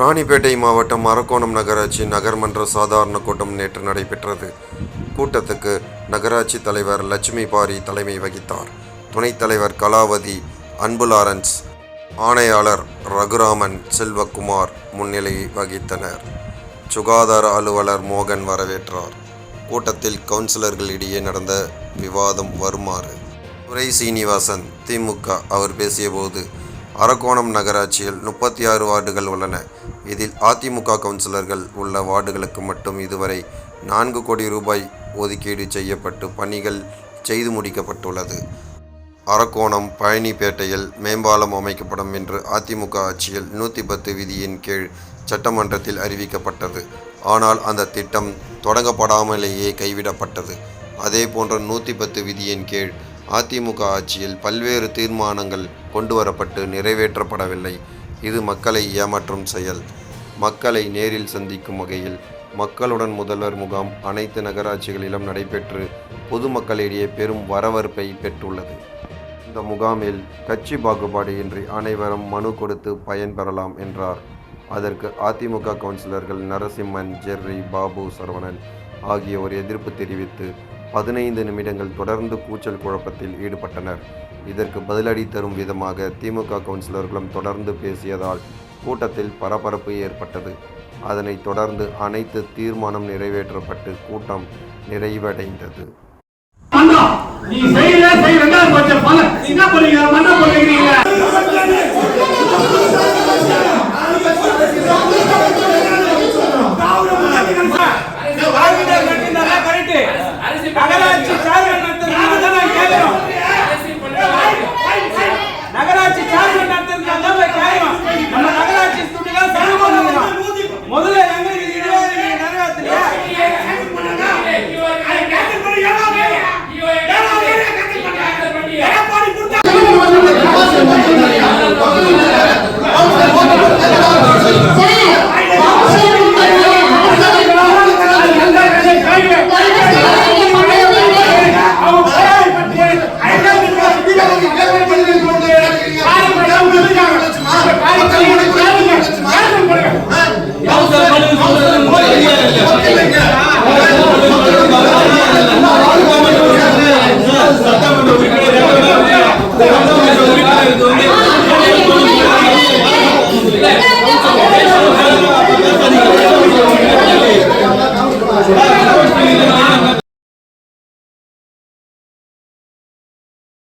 ராணிப்பேட்டை மாவட்டம் அரக்கோணம் நகராட்சி நகர்மன்ற சாதாரண கூட்டம் நேற்று நடைபெற்றது. கூட்டத்துக்கு நகராட்சி தலைவர் லட்சுமி பாரி தலைமை வகித்தார். துணைத் தலைவர் கலாவதி, அன்பு லாரன்ஸ், ஆணையாளர் ரகுராமன், செல்வகுமார் முன்னிலை வகித்தனர். சுகாதார அலுவலர் மோகன் வரவேற்றார். கூட்டத்தில் கவுன்சிலர்களிடையே நடந்த விவாதம் வருமாறு. துரை சீனிவாசன் திமுக அவர் பேசியபோது, அரக்கோணம் நகராட்சியில் 36 வார்டுகள் உள்ளன. இதில் அதிமுக கவுன்சிலர்கள் உள்ள வார்டுகளுக்கு மட்டும் இதுவரை 4 கோடி ரூபாய் ஒதுக்கீடு செய்யப்பட்டு பணிகள் செய்து முடிக்கப்பட்டுள்ளது. அரக்கோணம் பழனிப்பேட்டையில் மேம்பாலம் அமைக்கப்படும் என்று அதிமுக ஆட்சியில் 110 விதியின் கீழ் சட்டமன்றத்தில் அறிவிக்கப்பட்டது. ஆனால் அந்த திட்டம் தொடங்கப்படாமலேயே கைவிடப்பட்டது. அதேபோன்ற 110 விதியின் கீழ் அதிமுக ஆட்சியில் பல்வேறு தீர்மானங்கள் கொண்டுவரப்பட்டு நிறைவேற்றப்படவில்லை. இது மக்களை ஏமாற்றும் செயல். மக்களை நேரில் சந்திக்கும் வகையில் மக்களுடன் முதல்வர் முகாம் அனைத்து நகராட்சிகளிலும் நடைபெற்று பொதுமக்களிடையே பெரும் வரவேற்பை பெற்றுள்ளது. இந்த முகாமில் கட்சி பாகுபாடு இன்றி அனைவரும் மனு கொடுத்து பயன்பெறலாம் என்றார். அதற்கு அதிமுக கவுன்சிலர்கள் நரசிம்மன், ஜெர்ரி, பாபு, சரவணன் ஆகியோர் எதிர்ப்பு தெரிவித்து 15 நிமிடங்கள் தொடர்ந்து கூச்சல் குழப்பத்தில் ஈடுபட்டனர். இதற்கு பதிலடி தரும் விதமாக திமுக கவுன்சிலர்களும் தொடர்ந்து பேசியதால் கூட்டத்தில் பரபரப்பு ஏற்பட்டது. அதனைத் தொடர்ந்து அனைத்து தீர்மானம் நிறைவேற்றப்பட்டு கூட்டம் நிறைவடைந்தது.